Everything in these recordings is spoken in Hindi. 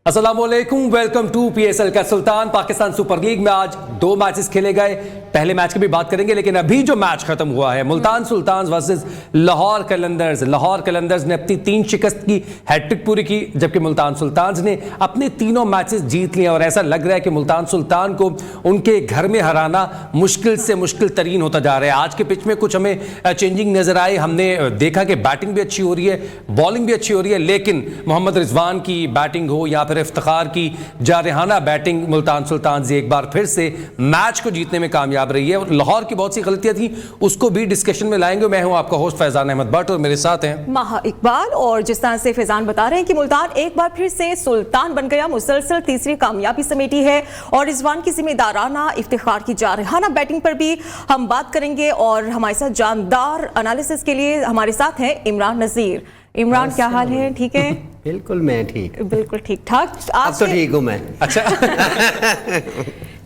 अस्सलामुअलैकुम, वेलकम टू पीएसएल का सुल्तान। पाकिस्तान सुपर लीग में आज 2 मैचेस खेले गए। पहले मैच की भी बात करेंगे, लेकिन अभी जो मैच खत्म हुआ है मुल्तान सुल्तान वर्सेस लाहौर कलंदर्स। लाहौर कलंदर्स ने अपनी 3 शिकस्त की हैट्रिक पूरी की, जबकि मुल्तान सुल्तान्स ने अपने तीनों मैचेस जीत लिए। और ऐसा लग रहा है कि मुल्तान सुल्तान को उनके घर में हराना मुश्किल से मुश्किल तरीन होता जा रहा है। आज के पिच में कुछ हमें चेंजिंग नजर आए। हमने देखा कि बैटिंग भी अच्छी हो रही है, बॉलिंग भी अच्छी हो रही है, लेकिन मोहम्मद रिजवान की बैटिंग हो या फिर इफ्तिखार की जारहाना बैटिंग, मुल्तान सुल्तान एक बार फिर से मैच को जीतने में कामयाब रही है। और लाहौर की बहुत सी गलतियां थी, उसको भी डिस्कशन में लाएंगे। मैं हूं आपका होस्ट फैजान अहमद भट्ट और मेरे साथ हैं माहा इकबाल। और जिस तरह से फैजान बता रहे हैं कि मुल्तान एक बार फिर से सुल्तान बन गया, मुसलसल तीसरी कामयाबी समेटी है। और रिजवान की जिम्मेदाराना इफ्तिखार की जारहाना बैटिंग पर भी हम बात करेंगे। और हमारे साथ जानदार एनालिसिस के लिए हमारे साथ हैं इमरान नज़ीर। इमरान, क्या हाल है? ठीक है? बिल्कुल, मैं ठीक, बिल्कुल ठीक ठाक। अब तो ठीक हूँ मैं। अच्छा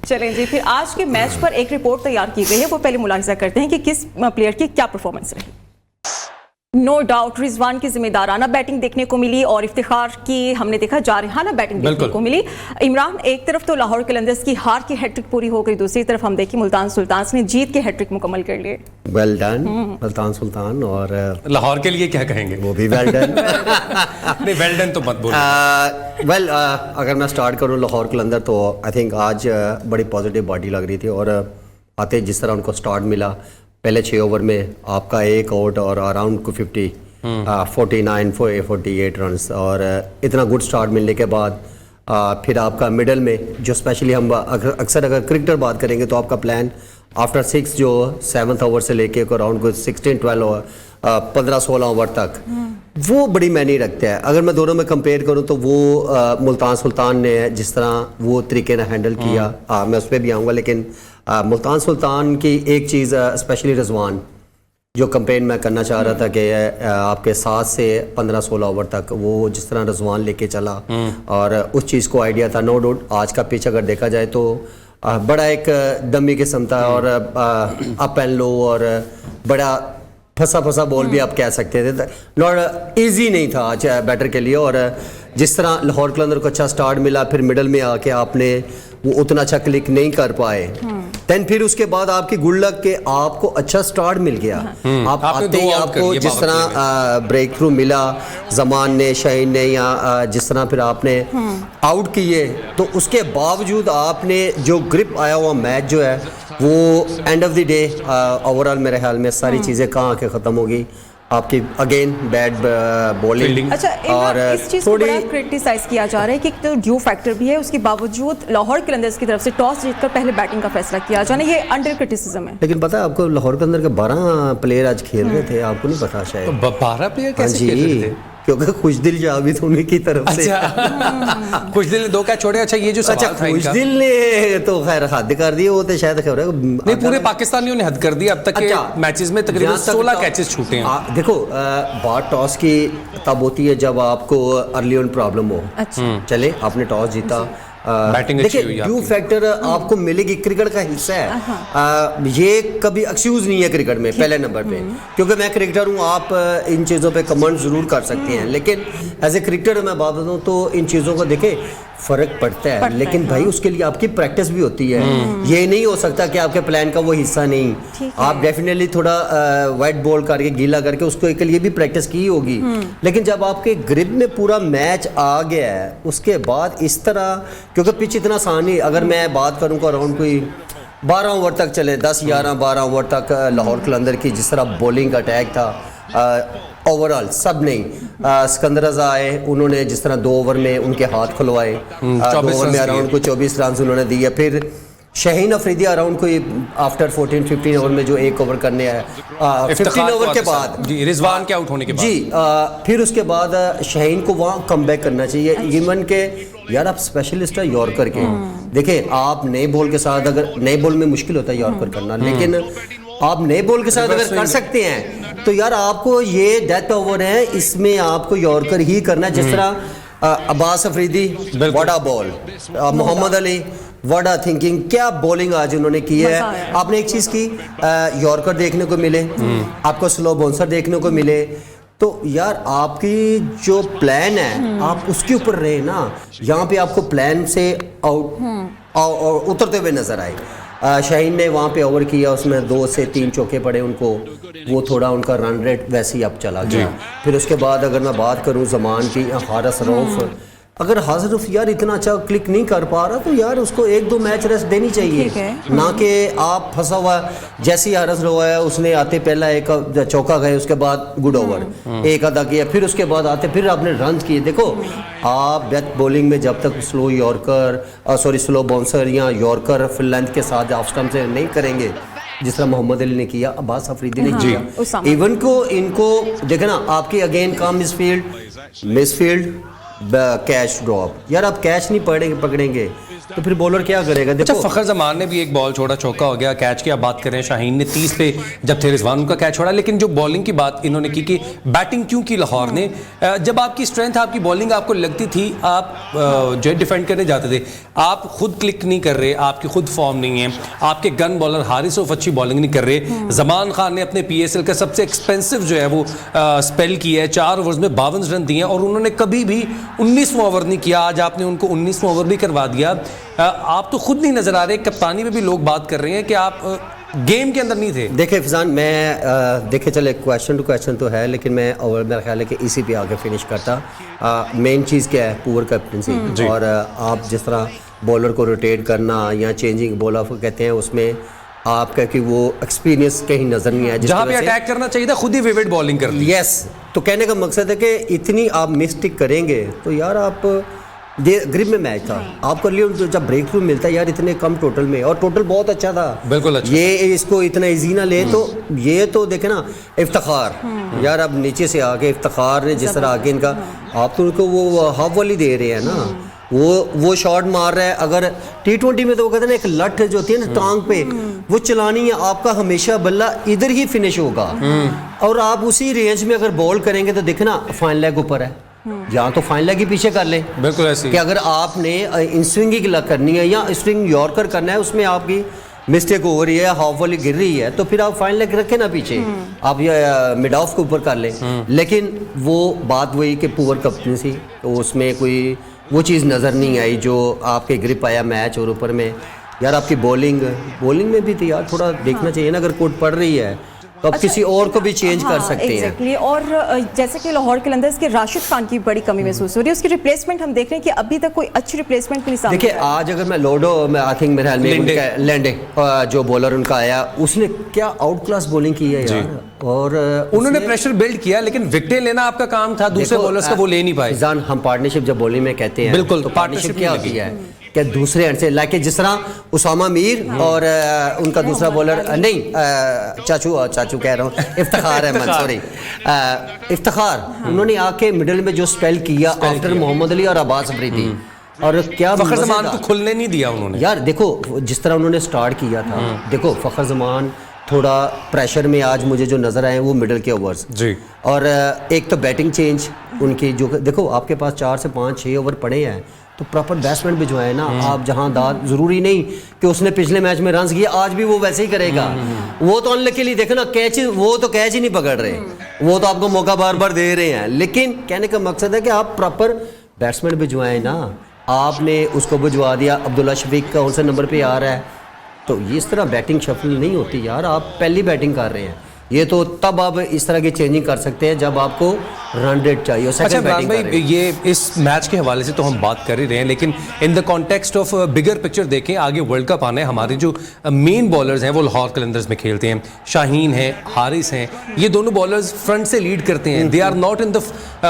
चलें जी, फिर आज के मैच पर एक रिपोर्ट तैयार की गई है, वो पहले मुलाहिजा करते हैं कि किस प्लेयर की क्या परफॉर्मेंस रही। नो डाउट रिजवान की जिम्मेदाराना बैटिंग देखने को मिली और इफ्तिखार की हमने देखा जारहाना बैटिंग देखने को मिली। इमरान, एक तरफ तो लाहौर कलंदर्स की हार की हैट्रिक पूरी हो गई, दूसरी तरफ हम देखी मुल्तान सुल्तान ने जीत के हैट्रिक मुकम्मल कर लिए। Well done Multan Sultan. और लाहौर के लिए क्या कहेंगे? वो भी वेल डन। नहीं, वेल डन तो मत बोलो। वेल, अगर मैं स्टार्ट करूँ लाहौर कलंदर, तो आई थिंक आज बड़ी पॉजिटिव बॉडी लग रही थी। और आते जिस तरह उनको स्टार्ट मिला, पहले 6 ओवर में आपका 1 आउट और अराउंड को 48 रन। और इतना गुड स्टार्ट मिलने के बाद फिर आपका मिडल में जो स्पेशली हम अक्सर अगर क्रिकेटर बात करेंगे तो आपका प्लान आफ्टर 6 जो 7th ओवर से लेके अराउंड को 16-12 ओवर 15-16 ओवर तक वो बड़ी मैनी रखते हैं। अगर मैं दोनों में कंपेयर करूं तो वो मुल्तान सुल्तान ने जिस तरह वो तरीके ने हैंडल किया, मैं उस पर भी आऊँगा। लेकिन मुल्तान सुल्तान की एक चीज़ स्पेशली रिजवान जो कंपेयर मैं करना चाह रहा था कि आपके 7 से 15-16 ओवर तक वो जिस तरह रिजवान लेके चला और उस चीज़ को आइडिया था। नो डाउट आज का पिच अगर देखा जाए तो बड़ा एक दमी किस्म था और अप एंड लो और बड़ा फंसा बॉल भी आप कह सकते थे। नॉट ईजी नहीं था आज बैटर के लिए। और जिस तरह लाहौर कलंदर को अच्छा स्टार्ट मिला, फिर मिडल में आके आपने वो उतना अच्छा क्लिक नहीं कर पाए। देन फिर उसके बाद आपकी गुड लक के आपको अच्छा स्टार्ट मिल गया। आप आते ही आपको जिस तरह ब्रेक थ्रू मिला जमान ने, शाहीन ने, या जिस तरह फिर आपने आउट किए, तो उसके बावजूद आपने जो ग्रिप आया हुआ मैच जो है वो end of the day overall मेरे ख्याल में सारी चीज़ें कहाँ आके ख़त्म होगी आपकी अगेन बैड बॉलिंग। अच्छा, और इस चीज को बड़ा क्रिटिसाइज किया जा रहा है कि तो ड्यू फैक्टर भी है, उसके बावजूद लाहौर कलंदर्स की तरफ से टॉस जीतकर पहले बैटिंग का फैसला किया जाना, ये अंडर क्रिटिसिज्म है। लेकिन पता है आपको लाहौर के अंदर के 12 प्लेयर आज खेल रहे थे, आपको नहीं पता शायद? 12 प्लेयर कैसे खेल रहे थे? क्योंकि खुश दिल जावी तो उन्हीं की तरफ से। खुश दिल ने 2 कैच छोड़े। अच्छा, ये जो सवाल था खुश दिल ने तो खैर हद कर दिए, वो तो शायद खैर नहीं, पूरे पाकिस्तानियों ने हद कर दी। अब तक के मैचेस में तकरीबन 16 कैचेस छूटे हैं। देखो, बात टॉस की तब होती है जब आपको अर्ली ऑन प्रॉब्लम हो। चले आपने टॉस जीता, बैटिंग अच्छी हुई, ड्यू फैक्टर आपको मिलेगी, क्रिकेट का हिस्सा है। ये कभी एक्सक्यूज नहीं है क्रिकेट में पहले नंबर पे, क्योंकि मैं क्रिकेटर हूँ। आप इन चीज़ों पे कमेंट जरूर कर सकते हैं, लेकिन एज ए क्रिकेटर मैं बात बताऊँ तो इन चीज़ों को देखे फर्क पड़ता है। लेकिन भाई उसके लिए आपकी प्रैक्टिस भी होती है। ये नहीं हो सकता कि आपके प्लान का वो हिस्सा नहीं। आप डेफिनेटली थोड़ा वाइट बॉल करके गीला करके उसको के लिए भी प्रैक्टिस की होगी। लेकिन जब आपके ग्रिप में पूरा मैच आ गया है उसके बाद इस तरह, क्योंकि पिच इतना आसान नहीं। अगर मैं बात करूँ को अराउंड कोई 12 ओवर तक चले, 10, 11, 12 ओवर तक लाहौर कलंदर की जिस तरह बॉलिंग का अटैक था ओवरऑल सब नहीं। सिकंदर रजा आए, उन्होंने जिस तरह 2 ओवर में उनके हाथ खुलवाए, 2 ओवर में अराउंड को 24 रन उन्होंने दिए। फिर शाहीन अफरीदी अराउंड कोई आफ्टर 14-15 ओवर में जो 1 ओवर करने आया 15 ओवर के बाद जी, रिजवान के आउट होने के बाद जी, फिर उसके बाद शाहीन को वहाँ कम बैक करना चाहिए। इवन के यार आप स्पेशलिस्ट है यॉर्कर के, देखें आप नए बॉल के साथ, अगर नए बॉल में मुश्किल होता है यॉर्कर करना, लेकिन आप नए बॉल के साथ अगर कर सकते हैं तो यार आपको ये डेथ ओवर है, इसमें आपको यॉर्कर ही करना है। जिस तरह अब्बास अफरीदी बड़ा बॉल, मोहम्मद अली वड़ा थिंकिंग, क्या बॉलिंग आज उन्होंने की है। आपने एक चीज़ की, यॉर्कर देखने को मिले, आपको स्लो बाउंसर देखने को मिले, तो यार आपकी जो प्लान है आप उसके ऊपर रहे ना, यहाँ पे आपको प्लान से आउट उतरते हुए नजर आए। शाहीन ने वहाँ पे ओवर किया, उसमें 2 से 3 चौके पड़े उनको, वो थोड़ा उनका रन रेट वैसे ही अब चला गया। फिर उसके बाद अगर मैं बात करूँ जमान की, हारिस रऊफ, अगर हारिस रऊफ यार इतना अच्छा क्लिक नहीं कर पा रहा तो यार उसको 1-2 मैच रेस्ट देनी चाहिए, ना कि आप फंसा हुआ। जैसे ही हारिस रऊफ आया उसने आते पहला एक चौका गए, उसके बाद गुड ओवर एक अदा किया, फिर उसके बाद आते फिर आपने रन किए। देखो आप डेथ बॉलिंग में जब तक स्लो यॉर्कर स्लो बाउंसर या यॉर्कर फिल लेंथ के साथ ऑफ स्टंप से नहीं करेंगे, जिस तरह मोहम्मद अली ने किया, अब्बास अफरीदी ने किया, इवन को इनको देखे ना आपकी अगेन काम मिसफील्ड कैच ड्रॉप, यार आप कैच नहीं पकड़ेंगे तो फिर बॉलर क्या करेगा। देखो अच्छा, फखर जमान ने भी एक बॉल छोड़ा, चौका हो गया। कैच की आप बात करें, शाहीन ने 30 पे जब थे रिजवान उनका कैच छोड़ा, लेकिन जो बॉलिंग की बात इन्होंने की कि बैटिंग क्यों की लाहौर ने, जब आपकी स्ट्रेंथ आपकी बॉलिंग आपको लगती थी, आप जो है डिफेंड करने जाते थे, आप खुद क्लिक नहीं कर रहे, आपकी खुद फॉर्म नहीं है, आपके गन बॉलर हारिस रऊफ अच्छी बॉलिंग नहीं कर रहे। जमान खान ने अपने PSL का सबसे एक्सपेंसिव जो है वो स्पेल किया है, 4 ओवर्स में 52 रन दिए और उन्होंने कभी भी 19वां ओवर नहीं किया। आज आपने उनको 19वां ओवर भी करवा दिया। आप तो खुद नहीं नजर आ रहे, कप्तानी में भी लोग बात कर रहे हैं कि आप गेम के अंदर नहीं थे। देखिए फिजान, मैं देखे चले क्वेश्चन टू क्वेश्चन तो है, लेकिन मैं ओवर मेरा ख्याल है कि इसी पे आगे फिनिश करता। मेन चीज़ क्या है, पुअर कैप्टनसी। और आप जिस तरह बॉलर को रोटेट करना या चेंजिंग बॉलर कहते हैं, उसमें आपका कि वो एक्सपीरियंस कहीं नजर नहीं आया। जहां पे अटैक करना चाहिए था खुद ही विविड बॉलिंग कर दी। यस, तो कहने का मकसद है कि इतनी आप मिस्टेक करेंगे तो यार आप ग्रिप में मैच था आपका लिए, जब ब्रेक थ्रू मिलता है यार इतने कम टोटल में, और टोटल बहुत अच्छा था, बिल्कुल अच्छा। ये इसको इतना इजी ना ले, तो ये तो देखे ना इफ्तिखार, यार अब नीचे से आके इफ्तिखार ने जिस तरह आके इनका, आप तो उनको वो हाफ वाली दे रहे हैं ना, वो शॉट मार रहा है। अगर T20 में तो वो कहते हैं ना एक लठ जो होती है ना टांग पे, वो चलानी है, आपका हमेशा बल्ला इधर ही फिनिश होगा। और आप उसी रेंज में अगर बॉल करेंगे तो देखना फाइन लेग ऊपर है, या तो फाइन लेग ही पीछे कर ले, बिल्कुल ऐसे कि अगर आपने इन स्विंग ही करनी है या स्विंग यॉर्कर करना है, उसमें आपकी मिस्टेक हो रही है, हाफ वाली गिर रही है, तो फिर आप फाइन लेग रखें ना पीछे, आप ये मिड ऑफ के ऊपर कर ले। लेकिन वो बात वही कि पुअर कैप्टनसी, तो उसमें कोई वो चीज़ नज़र नहीं आई जो आपके ग्रिप आया मैच। और ऊपर में यार आपकी बॉलिंग में भी तो यार थोड़ा देखना चाहिए ना, अगर कोट पड़ रही है तो आप किसी और को भी चेंज कर सकते हैं। और जैसे कि लाहौर कलंदर्स के राशिद खान की बड़ी कमी महसूस हो रही है, उसकी रिप्लेसमेंट हम देख रहे हैं कि अभी तक कोई अच्छी रिप्लेसमेंट नहीं सामने। देखिए आज अगर मैं लोडो में आई थिंक मेरे हाल में लैंडे जो बॉलर उनका आया, उसने क्या आउट क्लास बॉलिंग की है यार, और उन्होंने प्रेशर बिल्ड किया, लेकिन विकेट लेना आपका काम था, दूसरे बॉलर्स का वो ले नहीं पाए। हम पार्टनरशिप जब बॉलिंग में कहते हैं, बिल्कुल, तो पार्टनरशिप क्या होती है क्या दूसरे एंड से लाके, जिस तरह उसामा मीर और उनका दूसरा बॉलर नहीं चाचू कह रहा हूँ, इफ्तिखार अहमद, सॉरी इफ्तिखार, उन्होंने आके मिडिल में जो स्पेल किया आफ्टर मोहम्मद अली और अब्बास अफरीदी, और क्या फखर जमान को खुलने नहीं दिया उन्होंने। यार देखो जिस तरह उन्होंने स्टार्ट किया था, देखो फखर जमान थोड़ा प्रेशर में आज मुझे जो नजर आए वो मिडिल के ओवर्स जी, और एक तो बैटिंग चेंज उनकी, जो देखो आपके पास 4 से 5-6 ओवर पड़े हैं, तो प्रॉपर बैट्समैन भिजवाए ना आप, जहां दाद जरूरी नहीं कि उसने पिछले मैच में रन किया आज भी वो वैसे ही करेगा। वो तो अनलकीली देखो ना कैच, वो तो कैच ही नहीं पकड़ रहे, वो तो आपको मौका बार बार दे रहे हैं। लेकिन कहने का मकसद है कि आप प्रॉपर बैट्समैन भिजवाएं ना, आपने उसको भिजवा दिया, अब्दुल्ला शफीक का 11 नंबर पे आ रहा है, तो इस तरह बैटिंग शफल नहीं होती यार, आप पहली बैटिंग कर रहे हैं, ये तो तब आप इस तरह की चेंजिंग कर सकते हैं जब आपको रन रेट चाहिए। अच्छा इमरान भाई, ये इस मैच के हवाले से तो हम बात कर ही रहे हैं, लेकिन in the context of bigger picture देखें, आगे वर्ल्ड कप आना है, हमारे जो मेन बॉलर्स हैं वो लाहौर कलंदर्स में खेलते हैं, शाहीन है, हारिस हैं, ये दोनों बॉलर्स फ्रंट से लीड करते हैं, they are not in the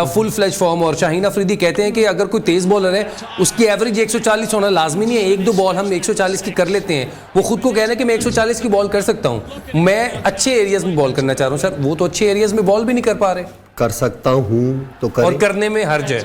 full flash form. और शाहीन अफरीदी कहते हैं कि अगर कोई तेज़ बॉलर है उसकी एवरेज 140 होना लाजमी नहीं है, 1-2 बॉल हम 140 की कर लेते हैं। वो खुद को कहना है कि मैं 140 की बॉल कर सकता हूँ, मैं अच्छे एरियाज में बॉल करना चाह रहा हूँ। सर वो तो अच्छे एरियाज में बॉल भी नहीं कर पा रहे। कर सकता हूँ तो करें, और करने में हर्ज है,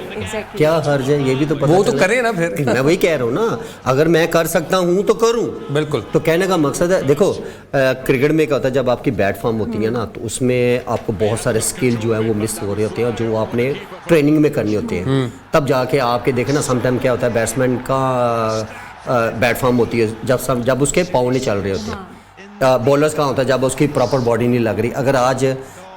क्या हर्ज है ये भी तो पता, वो तो करे ना फिर। मैं वही कह रहा हूँ ना, अगर मैं कर सकता हूँ तो करूँ, बिल्कुल। तो कहने का मकसद है, देखो क्रिकेट में क्या होता है, जब आपकी बैट फॉर्म होती है ना, तो उसमें आपको बहुत सारे स्किल जो है वो मिस हो रहे होते हैं, और जो आपने ट्रेनिंग में करनी होती है, तब जाके आपके देखना समटाइम क्या होता है, बैट्समैन का बैट फॉर्म होती है जब उसके पाँव नहीं चल रहे होते, बॉलर्स का होता है जब उसकी प्रॉपर बॉडी नहीं लग रही। अगर आज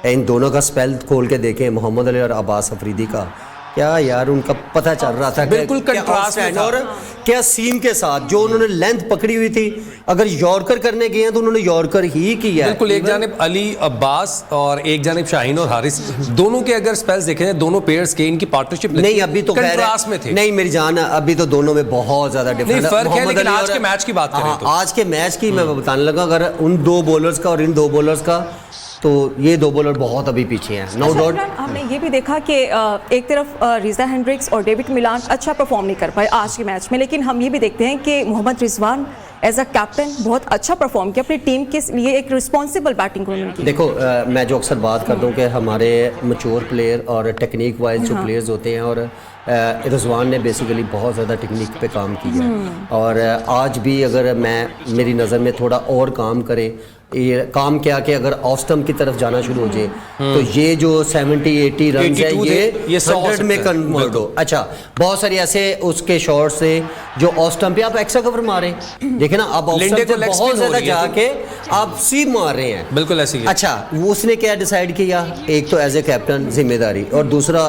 इन दोनों का स्पेल खोल के देखें, मोहम्मद अली और अब्बास अफरीदी का, क्या यार उनका पता चल रहा था बिल्कुल क्या कंट्रास्ट में था। और क्या सीम के साथ जो उन्होंने लेंथ पकड़ी हुई थी, अगर यॉर्कर करने गए हैं तो उन्होंने यॉर्कर ही किया है। बिल्कुल, एक जानिब अली अब्बास और एक जानिब शाहीन और हारिस, दोनों के अगर स्पेल्स देखें जाए, दोनों पेयर्स के इनकी पार्टनरशिप नहीं अभी तो कंट्रास्ट में थे। नहीं मेरी जान, अभी तो दोनों में बहुत ज्यादा डिफरेंस फर्क है, लेकिन आज के मैच की बात करें तो आज के मैच की मैं बताने लगा, अगर उन दो बॉलर्स का और इन दो बॉलर्स का, तो ये दो बॉलर बहुत अभी पीछे हैं, नो डाउट। हमने ये भी देखा कि एक तरफ रिजा हेंड्रिक्स और डेविड मिलान अच्छा परफॉर्म नहीं कर पाए आज के मैच में, लेकिन हम ये भी देखते हैं कि Mohammad Rizwan as a captain बहुत अच्छा परफॉर्म किया, अपनी टीम के लिए एक रिस्पॉन्सिबल बैटिंग उन्होंने की। देखो मैं जो अक्सर बात करता हूँ कि हमारे मैच्योर प्लेयर और टेक्निक वाइज जो प्लेयर्स होते हैं, और रिजवान ने बेसिकली बहुत ज़्यादा टेक्निक पे काम किया है, और आज भी अगर मेरी नज़र में थोड़ा और काम करे, ये काम क्या कि अगर ऑफ स्टंप की तरफ जाना शुरू हो जाए तो ये जो 70-80 रन है ये 100 में कन्वर्ट हो। अच्छा, बहुत सारे ऐसे उसके शॉट से जो ऑफ स्टंप पे आप एक्स्ट्रा कवर मारे, देखे ना, आप ऑफ स्टंप पे बहुत ज्यादा जाके आप सीम मार रहे हैं, बिल्कुल ऐसी है। अच्छा, वो उसने क्या डिसाइड किया, एक तो एज ए कैप्टन जिम्मेदारी, और दूसरा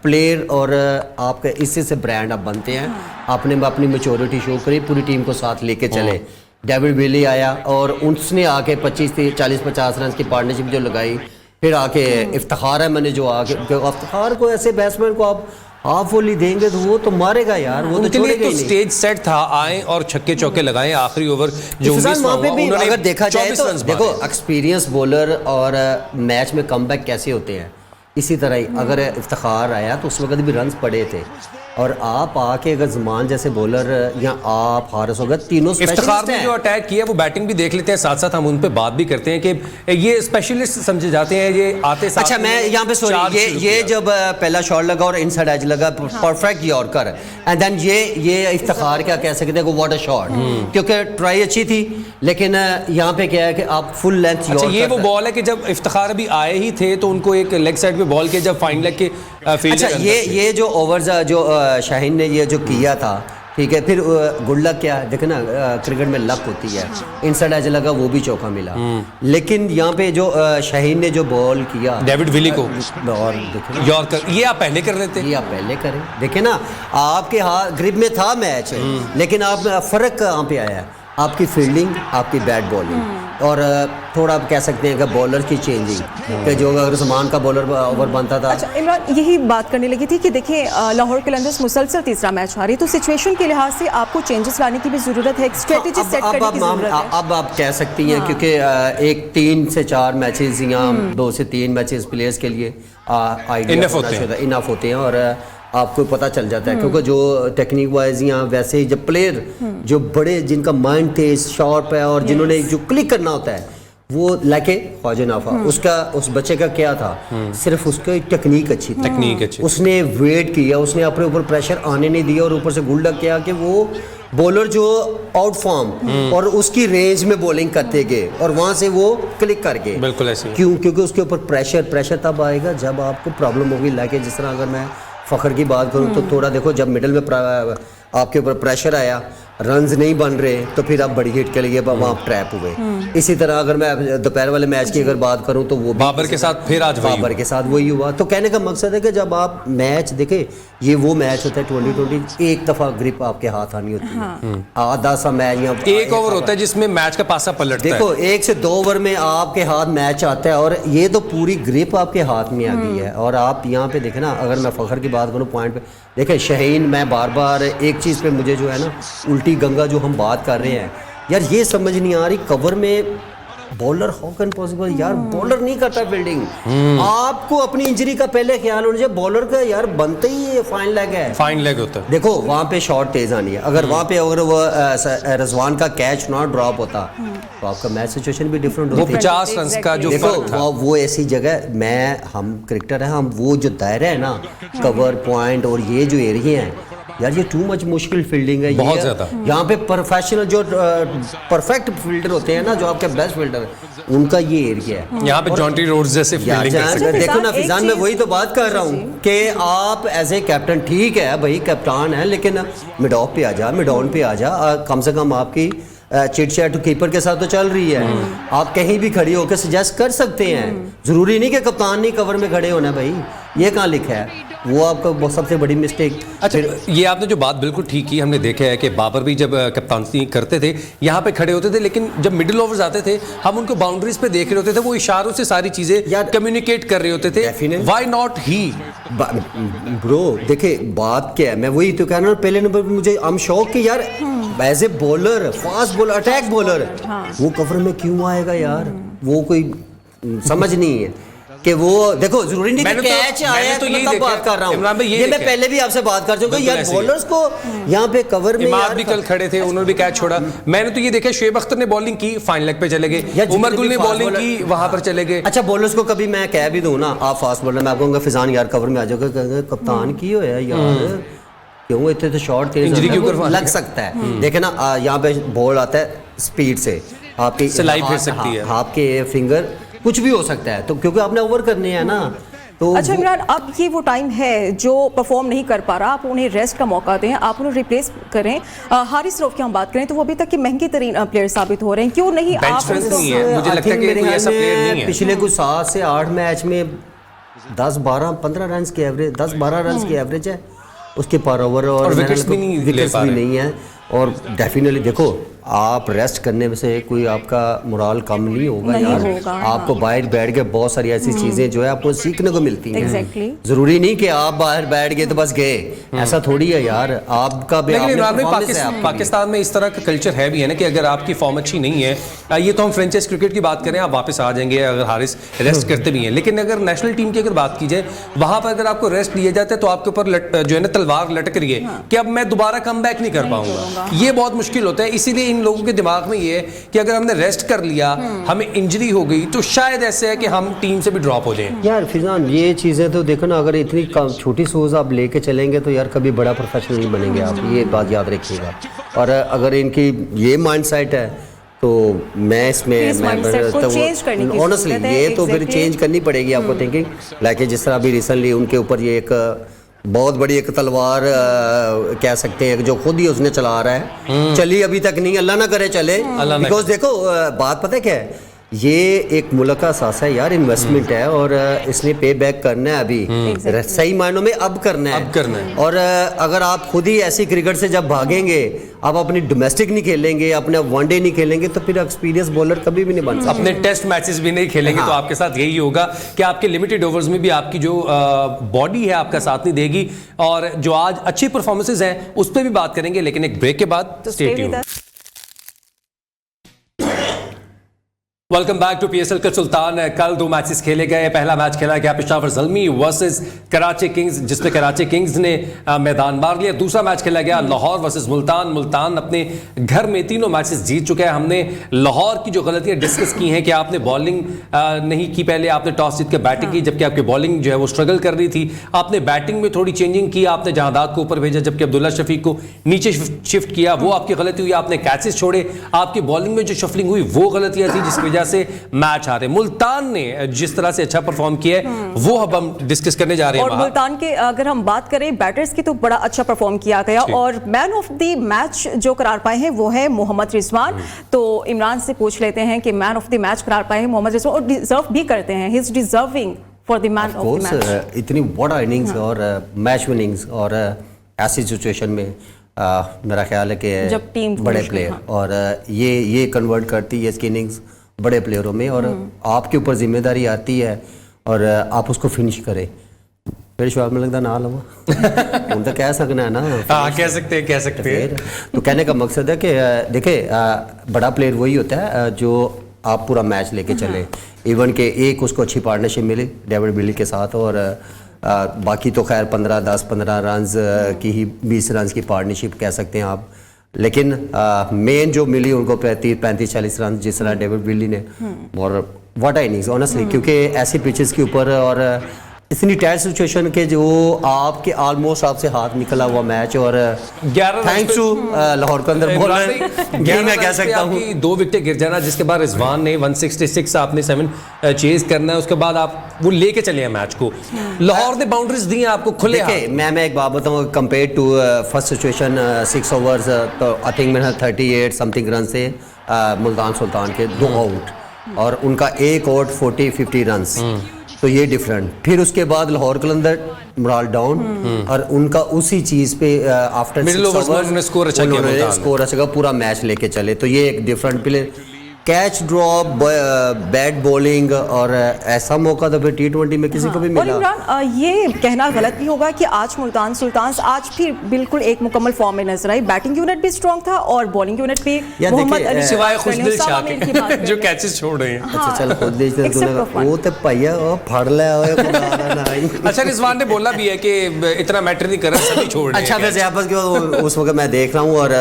प्लेयर, और आपके इससे से ब्रांड आप बनते हैं, आपने अपनी मैच्योरिटी शो करी, पूरी टीम को साथ लेके चले। डेविड विली आया और उसने आके 25-40-50 रन की पार्टनरशिप जो लगाई, फिर आके इफ्तिखार है, मैंने जो आके इफ्तिखार को, ऐसे बैट्समैन को आप हाफ वॉली देंगे तो वो तो मारेगा यार, वो तो छोड़ेगा ही नहीं। स्टेज सेट था, आए और छक्के चौके लगाए आखिरी ओवर जो 19 वहाँ पे भी अगर देखा जाए तो देखो मारे। एक्सपीरियंस बॉलर और मैच में कमबैक कैसे होते हैं, इसी तरह ही अगर इफ्तिखार आया तो उस वक्त भी रन्स पड़े थे, और आप आके अगर जमान जैसे बॉलर या आप हारिस हो गए, तीनों इफ्तिखार ने जो अटैक किया वो बैटिंग भी देख लेते हैं, साथ साथ हम उन पे बात भी करते हैं कि ये स्पेशलिस्ट समझे जाते हैं, ये आते साथ। अच्छा, मैं यहाँ पे सॉरी, ये जब पहला शॉट लगा और इनसाइड एज लगा, परफेक्ट यॉर्कर, एंड देन ये इफ्तिखार क्या कह सकते हैं, व्हाट अ शॉट, क्योंकि ट्राई अच्छी थी, लेकिन यहाँ पे क्या है कि आप फुल लेंथ यॉर्कर। ये वो बॉल है कि जब इफ्तिखार अभी आए ही थे तो उनको एक लेग साइड पे बॉल के जब फाइन लेग के अच्छा, ये जो ओवर्स जो शाहीन ने ये जो किया था, ठीक है, फिर गुड लक क्या देखे ना, क्रिकेट में लक होती है, इनसाइड एज लगा वो भी चौका मिला, लेकिन यहाँ पे जो शाहीन ने जो बॉल किया डेविड विली को, और देखे यॉर्कर, ये आप पहले कर लेते, ये आप पहले करें, देखे ना, आपके हाथ ग्रिप में था मैच, लेकिन आप फर्क कहाँ पे आया, आपकी फील्डिंग, आपकी बैट बॉलिंग, और थोड़ा आप कह सकते हैं कि बॉलर की चेंजिंग, कि जो अगर उस्मान का बॉलर ओवर बनता था। अच्छा इमरान, यही बात करने लगी थी कि देखिए लाहौर कलंदर्स मुसलसल तीसरा मैच हारी, तो सिचुएशन के लिहाज से आपको चेंजेस लाने की भी जरूरत है, एक स्ट्रेटेजी सेट करने की जरूरत है। अब आप कह सकती हैं, क्योंकि एक 3 से 4 मैचेस या 2 से 3 मैचेस प्लेयर्स के लिए इनफ होते हैं, और आपको पता चल जाता है, क्योंकि जो टेक्निक वाइज या वैसे ही जब प्लेयर जो बड़े जिनका माइंड तेज शार्प है और जिन्होंने जो क्लिक करना होता है, वो लाके ख्वाजा नाफा, उसका उस बच्चे का क्या था, सिर्फ उसकी टेक्निक अच्छी थी, टेक्निक अच्छी, उसने वेट किया, उसने अपने ऊपर प्रेशर आने नहीं दिया, और ऊपर से गुल्डा किया कि वो बॉलर जो आउट फॉर्म और उसकी रेंज में बॉलिंग करते गए, और वहां से वो क्लिक कर गए। बिल्कुल ऐसे, क्योंकि उसके ऊपर प्रेशर तब आएगा जब आपको प्रॉब्लम होगी, लाके जिस तरह अगर मैं फ़खर की बात करूं तो थोड़ा देखो, जब मिडिल में आपके ऊपर प्रेशर आया, रन्स नहीं बन रहे, तो फिर आप बड़ी हिट के लिए वहाँ ट्रैप हुए। इसी तरह अगर मैं दोपहर वाले मैच की अगर बात करूं तो वो बाबर के साथ फिर आज बाबर के साथ वही हुआ। तो कहने का मकसद है कि जब आप मैच देखें, ये वो मैच होता है 2020, एक दफ़ा ग्रिप आपके हाथ आनी होती है, आधा सा मैच या एक ओवर होता है जिसमें मैच का पासा पलटता है। देखो 1 से 2 ओवर में आपके हाथ मैच आता है, और ये तो पूरी ग्रिप आपके हाथ में आ गई है। और आप यहाँ पे देखें ना, अगर मैं फ़खर की बात करूँ पॉइंट पे, देखें शाहीन, मैं बार बार एक चीज़ पे मुझे जो है ना, उल्टी गंगा जो हम बात कर रहे हैं यार, ये समझ नहीं आ रही, कवर में बॉलर हाउ कैन पॉसिबल, यार बॉलर नहीं करता फील्डिंग, आपको अपनी इंजरी का पहले ख्याल होना चाहिए, बॉलर का यार बनते ही फाइन लेग है, फाइन लेग होता है। देखो वहाँ पे शॉट तेज आनी है, अगर वहाँ पे अगर वो रिजवान का कैच ना ड्रॉप होता तो आपका मैच सिचुएशन भी डिफरेंट होती। वो 50 रन का जो फर्क था, वो ऐसी जगह, हम क्रिकेटर हैं, हम वो जो दायरा है ना, कवर पॉइंट और ये जो एरिया है यार, ये टू मच मुश्किल फील्डिंग है, बहुत ज्यादा। यहाँ पे प्रोफेशनल जो परफेक्ट फील्डर होते हैं ना, जो आपके बेस्ट फील्डर, उनका ये एरिया है। यहाँ पे जॉन्टी रोड्स जैसे फील्डिंग कर सकते हैं। देखो ना फिजान, मैं वही तो बात कर रहा हूँ कि आप एज ए कैप्टन, ठीक है भाई कैप्टन है, लेकिन मिड ऑफ पे आ जा, मिड ऑन पे आ जा, कम से कम आपकी चिट चैट कीपर के साथ तो चल रही है, आप कहीं भी खड़ी होकर सजेस्ट कर सकते हैं। जरूरी नहीं कि कप्तान नहीं कवर में खड़े होना भाई, ये कहाँ लिखा है, वो आपका सबसे बड़ी मिस्टेक। अच्छा, ये आपने जो बात बिल्कुल ठीक की, हमने देखा है कि बाबर भी जब कप्तानी करते थे यहाँ पे खड़े होते थे, लेकिन जब मिडिल ओवर्स आते थे हम उनको बाउंड्रीज पे देख रहे होते थे, वो इशारों से सारी चीजें कम्युनिकेट कर रहे होते थे। व्हाई नॉट ही ब्रो देखिए बात क्या है, मैं वही तो कह रहा हूँ, पहले नंबर पे मुझे आई एम शॉक कि यार as a bowler, fast bowler, attack bowler, वो कवर में क्यों आएगा यार, वो कोई समझ नहीं है कि वो देखो जरूरी नहीं कि कैच आया तो मैं तब बात कर रहा हूँ, ये मैं पहले भी आपसे बात कर चुका हूँ यार, बॉलर्स को यहाँ पे कवर में इमाद भी कल खड़े थे, उन्होंने भी कैच छोड़ा। मैंने तो ये देखा शुएब अख्तर ने बॉलिंग की, फाइन लेग पे चले गए, उमर गुल ने बॉलिंग की, वहां पर चले गए। अच्छा बॉलर्स को कभी मैं कह भी दूं ना आप फास्ट बॉलर, मैं आपको कहूंगा फिजान यार कवर में आ जाओगे, कप्तान की हो यार क्यों इतने तो शॉट इंजरी के ऊपर लग सकता है। देखे ना यहाँ पे बॉल आता है स्पीड से, आपकी सिलाई फिर सकती है, आपके फिंगर कुछ भी हो सकता है, तो क्योंकि आपने ओवर करने हैं ना। तो अच्छा इमरान, अब ये वो टाइम है जो परफॉर्म नहीं कर पा रहा, आप उन्हें रेस्ट का मौका दें, आप उन्हें रिप्लेस करें। हारिस रऊफ की हम बात करें तो वो अभी तक के महंगे तरीन प्लेयर साबित हो रहे हैं, क्यों नहीं आप मुझे लगता है कि कोई ऐसा प्लेयर नहीं है। पिछले कुछ 7 से 8 मैच में 10, 12, 15 रन की एवरेज, 10-12 रन की एवरेज है उसके पर ओवर, और विकेट्स भी नहीं है। और डेफिनेटली देखो आप रेस्ट करने में से कोई आपका मोराल कम नहीं होगा यार, आपको बाहर बैठ के बहुत सारी ऐसी चीजें जो है आपको सीखने को मिलती हैं। Exactly. जरूरी नहीं कि आप बाहर बैठ गए तो बस गए, ऐसा थोड़ी है यार, आपका भी पाकिस्तान में इस तरह का कल्चर है भी है ना कि अगर आपकी फॉर्म अच्छी नहीं है, ये तो हम फ्रेंचाइज क्रिकेट की बात करें, आप वापस आ जाएंगे अगर हारिस रेस्ट करते भी हैं, लेकिन अगर नेशनल टीम की अगर बात की जाए वहां पर अगर आपको रेस्ट दिया जाता है तो आपके ऊपर जो है ना तलवार लटक रही है कि अब मैं दोबारा कम बैक नहीं कर पाऊंगा, ये बहुत मुश्किल होता है। इसीलिए इन लोगों के दिमाग में ये है कि अगर हमने रेस्ट कर लिया, हमें इंजरी हो गई तो शायद ऐसे है कि हम टीम से भी ड्रॉप हो जाएं। यार फिजान ये चीज़ें तो देखो ना, अगर इतनी छोटी सोच आप लेके चलेंगे तो यार कभी बड़ा प्रोफेशनल नहीं बनेंगे आप, ये बात याद रखिएगा। और अगर इनकी ये माइंडसेट है तो मैं इसमें ऑनेस्टली ये तो फिर चेंज करनी पड़ेगी आपको थिंकिंग, लाइक जिस तरह अभी रिसेंटली उनके ऊपर ये एक बहुत बड़ी एक तलवार कह सकते हैं जो खुद ही उसने चला रहा है, चली अभी तक नहीं, अल्लाह ना करे चले, बिकॉज देखो बात पता है क्या है, ये एक मुल्क का असासा है यार, इन्वेस्टमेंट है और इसने पे बैक करना है अभी, सही मायनों में अब करना है। और अगर आप खुद ही ऐसी क्रिकेट से जब भागेंगे, आप अपनी डोमेस्टिक नहीं खेलेंगे, अपने वनडे नहीं खेलेंगे, तो फिर एक्सपीरियंस बॉलर कभी भी नहीं बन सकते, अपने टेस्ट मैचेस भी नहीं खेलेंगे। तो आपके साथ यही होगा कि आपके लिमिटेड ओवर्स में भी आपकी जो बॉडी है आपका साथ नहीं देगी, और जो आज अच्छी परफॉर्मेंसेज हैं उस पर भी बात करेंगे, लेकिन एक ब्रेक के बाद। Stay tuned. Welcome back to PSL का सुल्तान। कल 2 मैचेस खेले गए। पहला मैच खेला गया पेशावर ज़ल्मी वर्सेस कराची किंग्स, जिसमें कराची किंग्स ने मैदान मार लिया। दूसरा मैच खेला गया लाहौर वर्सेस मुल्तान। मुल्तान अपने घर में 3 मैचेस जीत चुका है। हमने लाहौर की जो गलतियां डिस्कस की हैं कि आपने बॉलिंग नहीं की, पहले आपने टॉस जीत के बैटिंग की, जबकि आपकी बॉलिंग जो है वो स्ट्रगल कर रही थी। आपने बैटिंग में थोड़ी चेंजिंग की, आपने जहादात को ऊपर भेजा जबकि अब्दुल्ला शफीक को नीचे शिफ्ट किया, वो आपकी गलती हुई। आपने कैचेस छोड़े, आपकी बॉलिंग में जो शफलिंग हुई वो गलतियां थी जिसकी वजह से मैच हारे। मुल्तान ने जिस तरह से अच्छा परफॉर्म किया है वो अब हम डिस्कस करने जा रहे हैं। और मुल्तान के अगर हम बात करें बैटर्स की तो बड़ा अच्छा परफॉर्म किया गया, और मैन ऑफ द मैच जो करार पाए हैं वो है मोहम्मद रिजवान। तो इमरान से पूछ लेते हैं कि मैन ऑफ द मैच करार पाए हैं मोहम्मद रिजवान, और डिजर्व भी करते हैं, he is deserving for the man of the match. इतनी बड़ा इनिंग्स और मैच विनिंग्स और ऐसी सिचुएशन में मेरा ख्याल है कि जब टीम बड़े प्लेयर और ये कन्वर्ट करती है इसकी इनिंग्स बड़े प्लेयरों में, और आपके ऊपर जिम्मेदारी आती है और आप उसको फिनिश करें। फिर शवाब में लगता ना लवा उन तो कह सकना है ना, कह सकते हैं। तो कहने का मकसद है कि देखिए बड़ा प्लेयर वही होता है जो आप पूरा मैच लेके चले। इवन के एक उसको अच्छी पार्टनरशिप मिली डेविड विली के साथ, और बाकी तो खैर 15 रन की ही 20 रन की पार्टनरशिप कह सकते हैं आप, लेकिन मेन जो मिली उनको 35-40 रन जिस तरह डेविड विली ने, और व्हाट अ इनिंग्स ऑनेस्टली, क्योंकि ऐसी पिचेस के ऊपर और इतनी टाइट सिचुएशन के जो आपके ऑलमोस्ट आपसे हाथ निकला हुआ मैच और 11 थैंक्स टू लाहौर के अंदर बॉलर ये मैं कह सकता हूँ। 2 विकेट गिर जाना, जिसके बाद रिजवान ने 166 आपने 7 चेज करना है, उसके बाद आप वो लेके चले हैं मैच को। लाहौर ने बाउंड्रीज दी हैं आपको खुले हाथ। देखिए मैं एक बात बताऊँ, compare to first situation 6 overs तो आई थिंक मैंने 38 समथिंग रन से मुल्तान सुल्तान के 2 आउट और उनका एक आउट 40-50 रन्स, तो ये डिफरेंट। फिर उसके बाद लाहौर कलंदर मोरल डाउन और उनका उसी चीज पे आफ्टर मिडिल ओवर्स में उन्होंने स्कोर अच्छा किया, उन्होंने स्कोर अच्छा किया, पूरा मैच लेके चले, तो ये एक different play. Catch drop, bat bowling और ऐसा मौका तो फिर T20 में किसी को भी और मिला। इमरान ये कहना गलत भी होगा कि आज मुल्तान सुल्तान्स आज फिर बिल्कुल एक मुकम्मल फॉर्म में नजर आई। बैटिंग यूनिट भी स्ट्रांग था और बॉलिंग यूनिट भी यार मोहम्मद देखिए, अली सिवाय खुशदिल सामा शाह मीर की बात के कर जो रहे हैं। कैचेस छोड़ रहे हैं। अच्छा चल खुद देख ले Except तूने, of one. वो तो भैया वो फड़ ले ओए खुदा ना आई। अच्छा, रिजवान ने बोला भी है कि इतना मैटर नहीं कर रहा, सभी छोड़ रहे अच्छा हैं। वैसे आपस के उस वक्त मैं देख रहा हूँ और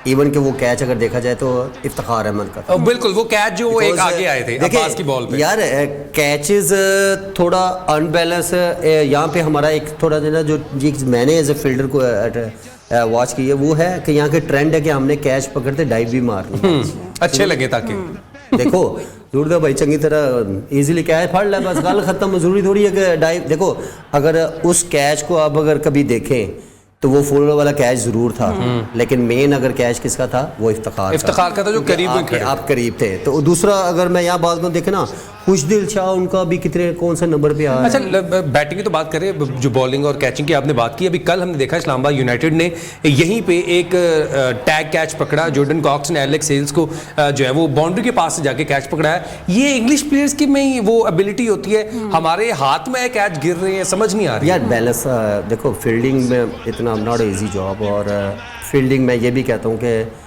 इवन के वो कैच अगर देखा जाए तो इफ्तिखार अहमद का बिल्कुल वो कैच जो वो एक Because, आगे आए थे देखिए, अब्बास की बॉल पे। यार कैचेस थोड़ा अनबैलेंस यहाँ पे हमारा एक थोड़ा जो ना जो मैंने एज ए फील्डर को वॉच की है वो है कि यहाँ के ट्रेंड है कि हमने कैच पकड़ते डाइव भी मारनी। अच्छे लगे ताकि देखो जरूर तो भाई चंगी तरह इजीली कैच फड़ ले, बस गल खत्म। जरूरी थोड़ी है कि डाइव, देखो अगर उस कैच को आप अगर कभी देखें तो वो फुल वाला कैच जरूर था, लेकिन मेन अगर कैच किसका था वो इफ्तिखार का था जो करीब में खड़े। आप करीब थे। तो दूसरा अगर मैं यहाँ बात को देखे ना, खुशदिल शाह उनका भी कितने कौन से नंबर पे आया। अच्छा, बैटिंग की तो बात करें, जो बॉलिंग और कैचिंग की आपने बात की, अभी कल हमने देखा इस्लामाबाद यूनाइटेड ने यहीं पे एक टैग कैच पकड़ा, जॉर्डन कॉक्स ने एलेक्स सेल्स को जो है वो बाउंड्री के पास से जाके कैच पकड़ा है। ये इंग्लिश प्लेयर्स की में वो एबिलिटी होती है, हमारे हाथ में कैच गिर रहे हैं, समझ नहीं आ रही यार बैलेंस देखो फील्डिंग में इतना नॉट इजी जॉब, और फील्डिंग में ये भी कहता हूँ कि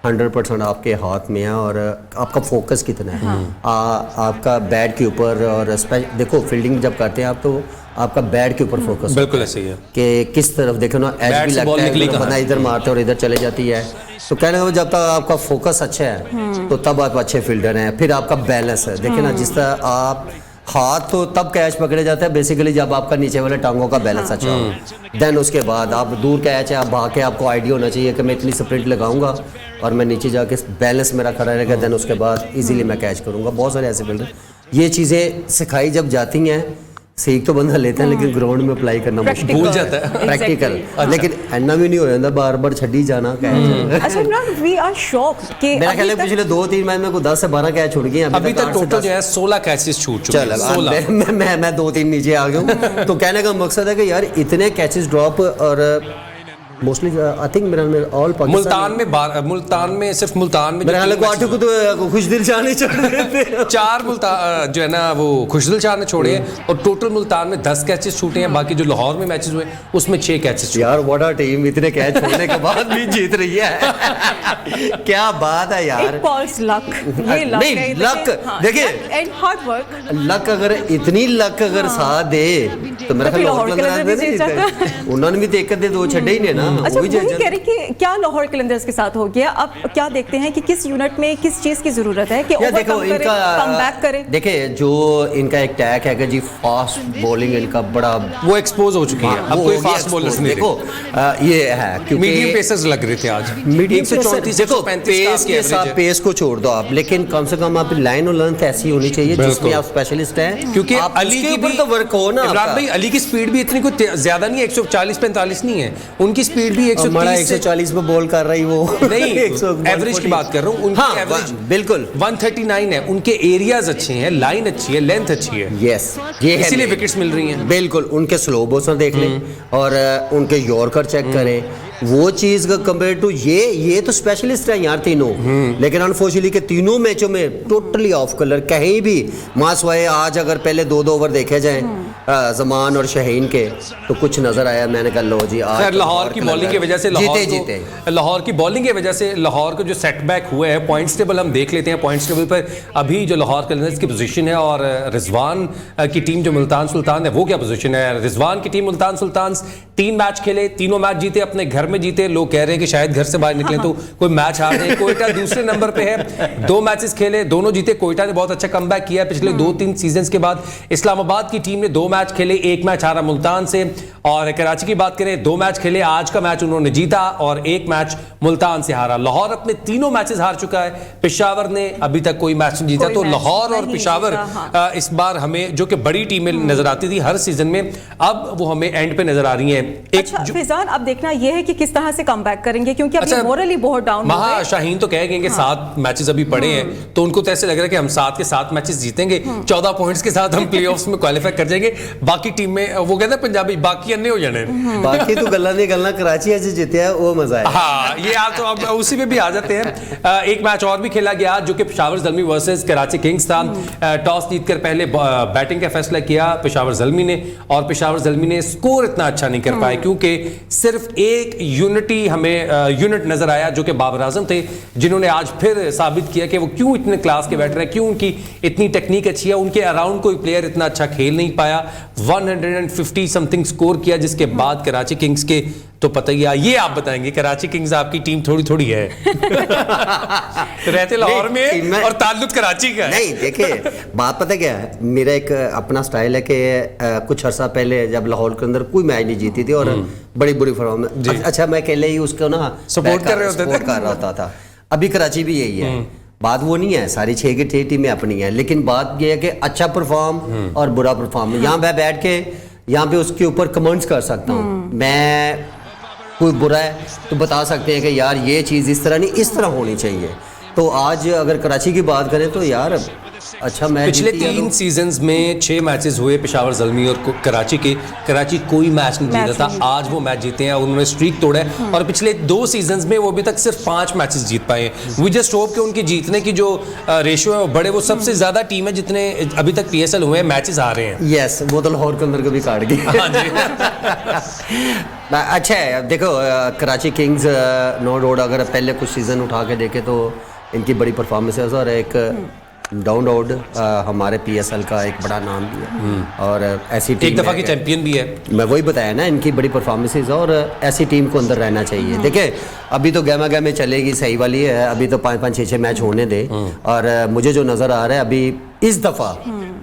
100% आपके हाथ में है और आपका फोकस कितना है। आपका बैट के ऊपर, और देखो फील्डिंग जब करते हैं आप तो आपका बैट के ऊपर फोकस बिल्कुल ऐसे ही है कि किस तरफ देखो ना, एज बैट भी से लगता बॉल है निकली तो कहाँ बंदा इधर मारता है और इधर चले जाती है। तो कहने का जब तक आपका फोकस अच्छा है तो तब आप अच्छे फील्डर हैं। फिर आपका बैलेंस है, देखिए ना जिस तरह आप हाथ तो तब कैच पकड़े जाता है बेसिकली जब आपका नीचे वाले टांगों का बैलेंस अच्छा हो। देन उसके बाद आप दूर कैच है, आप भाग के आपको आइडिया होना चाहिए कि मैं इतनी स्प्रिंट लगाऊंगा और मैं नीचे जाके बैलेंस मेरा खड़ा रहेगा, देन उसके बाद इजीली मैं कैच करूंगा। बहुत सारे ऐसे फील्डर ये चीज़ें सिखाई जब जाती हैं, सीख तो बंदा लेता है लेकिन ग्राउंड में अप्लाई करना मुश्किल भूल जाता है। प्रैक्टिकल, लेकिन एंड भी नहीं हो जाता, बार बार छड़ी जाना कैच। अच्छा इमरान, वी आर शॉक्ड कि मेरा ख्याल है अभी तक- पिछले 2-3 मैच में को 10 से 12 कैच छूट गए हैं अभी तक 8 से टोटल 10। जो है 16 कैचेस छूट चुके चल हैं, अब 16। मैं 2-3 नीचे आ गया हूँ। तो कहने का मकसद है कि यार इतने कैचेस ड्रॉप, और मोस्टली आई थिंक मेरा ऑल मुल्तान में सिर्फ मुल्तान में मेरे ख्याल को 8 को तो खुशदिल शाह नहीं छोड़ रहे थे। 4 मुल्तान जो है ना वो खुशदिल शाह ने छोड़े हैं, और टोटल मुल्तान में 10 कैचेस छूटे हैं। बाकी जो लाहौर में मैचेस हुए उसमें 6 कैचेस। यार व्हाट अ टीम, इतने कैच छोड़ने के बाद भी जीत रही है। क्या बात है यार। It calls luck. ये luck नहीं, है, luck, देखिए। And hard work. लक अगर इतनी लक अगर साथ दे तो मेरा तो फिर ख्याल लाहौर कलंदर भी जीत जाता। उन्होंने भी तो एक दे 2 छड़े ही ने ना, अच्छा वो भी वही कह रही कि क्या लाहौर कलंदर्स के साथ हो गया। अब क्या देखते हैं कि किस यूनिट में किस चीज की जरूरत है कि यार देखो ओवरकम करे, कमबैक करे। देखिए जो इनका एक टैग है कि जी फास्ट बॉलिंग इनका बड़ा वो एक्सपोज हो चुकी है, अब वो कोई हो गया फास्ट बॉलर्स नहीं देखो ये है क्योंकि मीडियम पेसर्स लग रहे थे आज। मीडियम 134 देखो 135 पेस के साथ पेस को छोड़ दो आप, लेकिन कम से कम आप लाइन और लेंथ ऐसी होनी चाहिए जिसमें आप स्पेशलिस्ट हैं, क्योंकि आप अली उसके की ऊपर भी तो वर्क हो ना। इमरान भाई, अली की स्पीड भी इतनी कोई ज्यादा नहीं है, 140-45 नहीं है उनकी स्पीड भी। 130 से 140 में बॉल कर रही वो नहीं, एवरेज की बात कर रहा हूँ। उनकी एवरेज बिल्कुल 139 है, उनके एरियाज अच्छे हैं, लाइन अच्छी है, लेंथ अच्छी है, यस ये है, इसीलिए विकेट्स मिल रही हैं। बिल्कुल उनके स्लो बॉल्स देख लें और उनके यॉर्कर चेक करें, वो चीज का कंपेयर टू ये तो स्पेशलिस्ट है यार तीनों, लेकिन अनफॉर्चुनेटली के तीनों मैचों में टोटली ऑफ कलर। कहीं भी मासवाए आज अगर पहले 2 ओवर देखे जाएं जमान और शहीन के तो कुछ नजर आया, मैंने कहा लो जी आज खैर लाहौर की बॉलिंग की वजह से लाहौर की बॉलिंग की वजह से लाहौर को जो सेटबैक हुआ है, पॉइंट्स टेबल हम देख लेते हैं। पॉइंट्स टेबल पर अभी जो लाहौर कलंदर्स की पोजीशन है और रिजवान की टीम जो मुल्तान सुल्तान है वो क्या पोजीशन है। रिजवान की टीम मुल्तान सुल्तान 3 मैच खेले, तीनों मैच जीते, अपने घर में जीते। लोग कह रहे हैं कि शायद घर से बाहर निकले तो कोई मैच हार जाए। कोयटा दूसरे नंबर पे है, 2 मैचेस खेले, दोनों जीते। कोयटा ने बहुत अच्छा कमबैक किया पिछले 2-3 सीजन के बाद। इस्लामाबाद की टीम ने 2 मैच खेले, 1 मैच हारा मुल्तान से। और कराची की बात करें, 2 मैच खेले, आज का मैच उन्होंने जीता और 1 मैच मुल्तान से हारा। लाहौर अपने तीनों मैचेस हार चुका है, पेशावर ने अभी तक कोई मैच नहीं जीता। तो लाहौर और पेशावर इस बार हमें, जो कि बड़ी टीमें नजर आती थी हर सीजन में, अब वो हमें एंड पे नजर आ रही हैं। अच्छा फैजान, अब देखना यह है कि किस तरह से कमबैक करेंगे, क्योंकि अभी मोरली बहुत डाउन हो गए। शाहीन तो कह गए कि 7 मैचेस अभी पड़े हैं, तो उनको तो ऐसे लग रहा है कि हम 7 के 7 मैचेस जीतेंगे, 14 पॉइंट्स के साथ हम प्लेऑफ्स में क्वालिफाई कर जाएंगे। बाकी टीम में वो कहते हैं पंजाबी, बाकी अन्य हो जाने, बाकी तो गल्ला नहीं गलना, कराची ऐसे जीते हैं, वो मजा है। हाँ, ये आप तो अब उसी में भी आ जाते हैं। एक मैच और भी खेला गया जो कि पेशावर ज़ल्मी वर्सेस कराची किंग्स था। टॉस जीतकर पहले बैटिंग का फैसला किया पेशावर ज़ल्मी ने, और पेशावर ज़ल्मी ने स्कोर इतना अच्छा नहीं कर पाए, क्योंकि सिर्फ एक यूनिट नजर आया जो कि बाबर आजम थे, जिन्होंने आज फिर साबित किया कि वो क्यों इतने क्लास के बैटर हैं, क्यों उनकी इतनी टेक्निक अच्छी है। उनके अराउंड कोई प्लेयर इतना अच्छा खेल नहीं पाया। 150 समथिंग स्कोर किया, जिसके बाद कराची किंग्स के तो पता ही है। ये आप बताएंगे, कराची किंग्स आपकी टीम थोड़ी थोड़ी है रहते लाहौर में और ताल्लुक कराची का है। नहीं देखिए, बात पता क्या है, मेरा एक अपना स्टाइल है कि कुछ अर्सा पहले जब लाहौर के अंदर कोई मैच नहीं जीती थी और बड़ी बुरी फॉर्म, अच्छा मैं अकेले ही उसको ना सपोर्ट कर रहा होता था। अभी कराची भी यही है। बात वो नहीं है, सारी 6 की 6 टीमें अपनी हैं, लेकिन बात यह है कि अच्छा परफॉर्म और बुरा परफॉर्म, यहाँ मैं बैठ के यहाँ पे उसके ऊपर कमेंट्स कर सकता हूँ। मैं कोई बुरा है तो बता सकते हैं कि यार ये चीज़ इस तरह नहीं, इस तरह होनी चाहिए। तो आज अगर कराची की बात करें तो यार अच्छा मैच, पिछले 3 सीजन्स में 6 मैचेस हुए पेशावर ज़ल्मी और कराची के, कराची कोई मैच नहीं जीता था। आज वो मैच जीते हैं और उन्होंने स्ट्रीक तोड़ा है, और पिछले 2 सीजन्स में वो अभी तक सिर्फ 5 मैचेस जीत पाए हैं। वी जस्ट होप कि उनकी जीतने की जो रेशियो है वो बड़े, वो सबसे ज्यादा टीम है जितने अभी तक PSL हुए मैचेस आ रहे हैं। यस, वो तो लाहौर के अंदर को भी काट गई। अच्छा है, देखो कराची किंग्स नो डाउट अगर पहले कुछ सीजन उठा के देखे तो इनकी बड़ी परफॉर्मेंस है, और एक डाउन रोड हमारे PSL का एक बड़ा नाम भी है, और ऐसी टीम एक दफा की चैंपियन भी है। मैं वही बताया ना, इनकी बड़ी परफॉर्मेंसेस, और ऐसी टीम को अंदर रहना चाहिए। देखिए अभी तो गैमा गैमे चलेगी, सही वाली है, अभी तो 5-5, 6-6 मैच होने दे। और मुझे जो नज़र आ रहा है अभी इस दफ़ा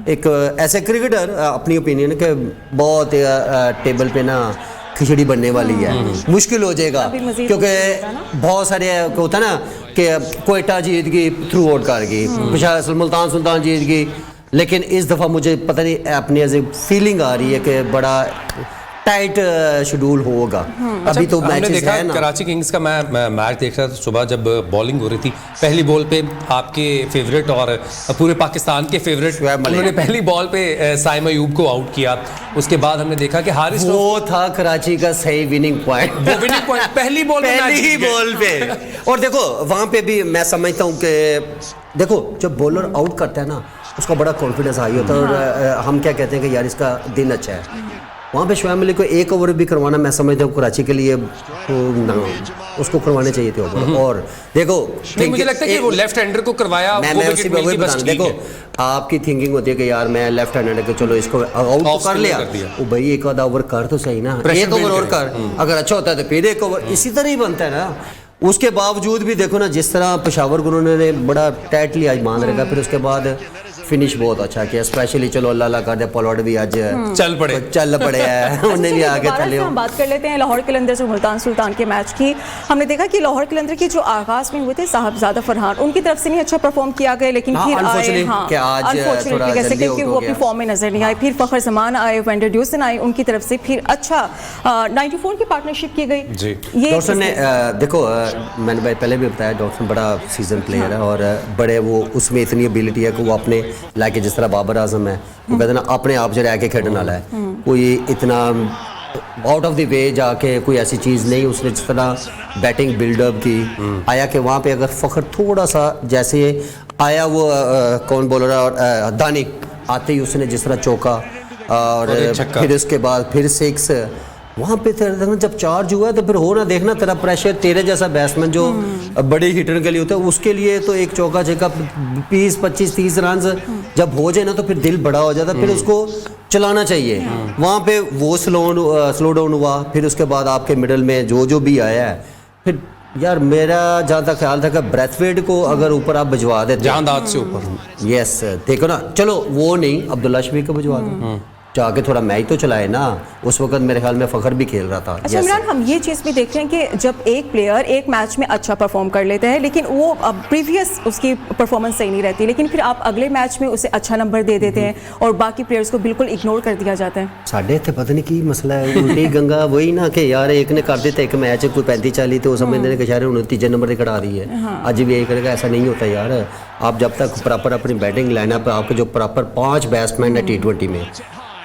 एक ऐसे क्रिकेटर, अपनी ओपिनियन के बहुत टेबल पे ना खिचड़ी बनने वाली है, मुश्किल हो जाएगा, क्योंकि बहुत सारे होता है ना कि कोयटा जीत गई, थ्रू आउट कर गई, मुल्तान सुल्तान जीत गई, लेकिन इस दफ़ा मुझे पता नहीं अपनी एज ए फीलिंग आ रही है कि बड़ा टाइट शेड्यूल होगा। अभी तो हमने देखा कराची किंग्स का मैं मैच देख रहा था सुबह, जब बॉलिंग हो रही थी, पहली बॉल पे आपके फेवरेट और पूरे पाकिस्तान के फेवरेट, उन्होंने पहली बॉल पे साइम अयूब को आउट किया। उसके बाद हमने देखा कि हारिस, वो था कराची का सही विनिंग पॉइंट, पहली बॉल पे। और देखो वहां पे भी मैं समझता हूँ कि देखो जब बॉलर आउट करता है ना, उसका बड़ा कॉन्फिडेंस हाई होता है, और हम क्या कहते हैं कि यार इसका दिन अच्छा है। वहाँ पे शोएब मलिक को 1 ओवर भी करवाना मैं समझता हूँ कराची के लिए उसको करवाने चाहिए थे ओवर। और देखो मुझे लगता है कि वो लेफ्ट हैंडर को करवाया, देखो आपकी थिंकिंग होती है कि यार मैं लेफ्ट हैंडर को चलो इसको आउट तो कर लिया, वो भाई 1 आधा ओवर कर तो सही ना, 1 ओवर और कर, अगर अच्छा होता है तो फिर 1 ओवर, इसी तरह ही बनता है ना। उसके बावजूद भी देखो ना, जिस तरह पेशावर को उन्होंने बड़ा टाइटली आज मान रखा, फिर उसके बाद फिनिश बहुत अच्छा किया, स्पेशली चलो अल्लाह अल्लाह कर दे, पॉलॉर्ड भी आज चल पड़े हैं, उन्हें भी आगे चले। हम बात कर लेते हैं लाहौर कलंदर्स और मुल्तान सुल्तान के मैच की। हमने देखा कि लाहौर कलंदर के जो आगाज में हुए थे साहबजादा फरहान, उनकी तरफ से नहीं अच्छा परफॉर्म किया गया, लेकिन फिर अनफॉर्चुनेटली कैसे, क्योंकि वो अपनी फॉर्म में नजर नहीं आए। फिर फखर जमान आए, वेंडर ड्यूसन आए, उनकी तरफ से फिर अच्छा 94 की पार्टनरशिप की गई। ये डॉक्टर ने देखो, मैंने भाई पहले भी बताया, डॉक्टर बड़ा सीजन प्लेयर है, और बड़े वो उसमें इतनी एबिलिटी है कि वो अपने लाके, जिस तरह बाबर आजम है, वो कहते ना अपने आप जो रह के खेलने वाला है, कोई इतना आउट ऑफ द वे जाके कोई ऐसी चीज़ नहीं। उसने जिस तरह बैटिंग बिल्डअप की, आया कि वहाँ पे अगर फखर थोड़ा सा जैसे आया, वो कौन बोल रहा, और दानी आते ही उसने जिस तरह चौका, और फिर उसके बाद फिर 6, वहाँ पे तेरा जब चार्ज हुआ तो फिर हो ना देखना तेरा प्रेशर, तेरे जैसा बैट्समैन जो बड़े हिटर के लिए होता है उसके लिए तो एक चौका छक्का 20 25 30 रन जब हो जाए ना तो फिर दिल बड़ा हो जाता है, फिर उसको चलाना चाहिए। वहाँ पे वो स्लो डाउन हुआ, फिर उसके बाद आपके मिडल में जो भी आया है, फिर यार मेरा जहाँ तक ख्याल था कि ब्रेथवेट को अगर ऊपर आप भिजवा देते, जहांदाद से ऊपर, यस देखो ना, चलो वो नहीं, अब्दुल्ला शफीक को भिजवा दो, जाके थोड़ा मैच तो चलाए ना। उस वक्त मेरे ख्याल में फखर भी खेल रहा था। अच्छा इमरान, हम ये चीज़ भी देखते हैं कि जब एक प्लेयर एक मैच में अच्छा परफॉर्म कर लेता है लेकिन वो प्रीवियस उसकी परफॉर्मेंस सही नहीं रहती, लेकिन फिर आप अगले मैच में उसे अच्छा नंबर दे देते हैं और बाकी प्लेयर्स को बिल्कुल इग्नोर कर दिया जाता है। साढ़े इतने पता नहीं की मसला है, उल्टी गंगा वही ना कि यार एक ने कर देता एक मैच कोई 35-40 तो समझते हैं कि शायद उन्होंने तीजे नंबर से करा दी है, आज भी यही करेगा, ऐसा नहीं होता यार। आप जब तक प्रॉपर अपनी बैटिंग लाइनअप, आपके जो प्रॉपर 5 बैट्समैन है T20 में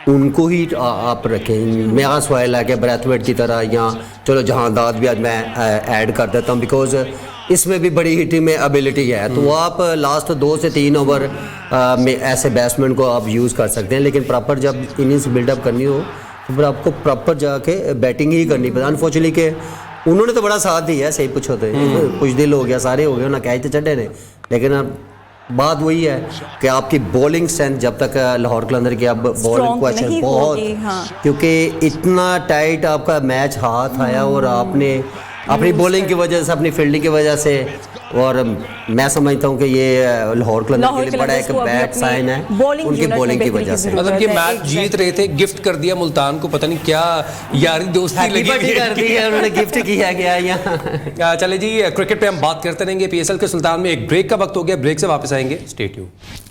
उनको ही आप रखें, मैं स्वाइल है ब्रेथवेट की तरह, या चलो जहांदाद भी आज मैं ऐड कर देता हूँ बिकॉज इसमें भी बड़ी हिटिंग में एबिलिटी है, तो आप लास्ट 2 से 3 ओवर में ऐसे बैट्समैन को आप यूज़ कर सकते हैं। लेकिन प्रॉपर जब इनिंग्स बिल्डअप करनी हो तो फिर आपको प्रॉपर जाके बैटिंग ही करनी पड़ती। अनफॉर्चुनेटली के उन्होंने तो बड़ा साथ दिया है, सही पूछो तो कुछ दिल हो गया, सारे हो गए ना, कैच तो चढ़े ने, लेकिन अब बात वही है कि आपकी बॉलिंग स्ट्रेंथ जब तक लाहौर कलंदर की अब बॉलिंग को अच्छा बहुत, क्योंकि इतना टाइट आपका मैच हाथ आया और आपने अपनी बॉलिंग की वजह से, अपनी फील्डिंग की वजह से, और मैं समझता हूँ कि ये लाहौर कलंदर के लिए बड़ा एक बैड साइन है उनकी बॉलिंग की वजह से। मतलब ये मैच जीत रहे थे, गिफ्ट कर दिया मुल्तान को, पता नहीं क्या यारी दोस्ती लगी कर दी है उन्होंने, गिफ्ट किया गया यहाँ। चले जी, क्रिकेट पे हम बात करते रहेंगे। PSL के सुल्तान में एक ब्रेक का वक्त हो गया, ब्रेक से वापस आएंगे, stay tuned.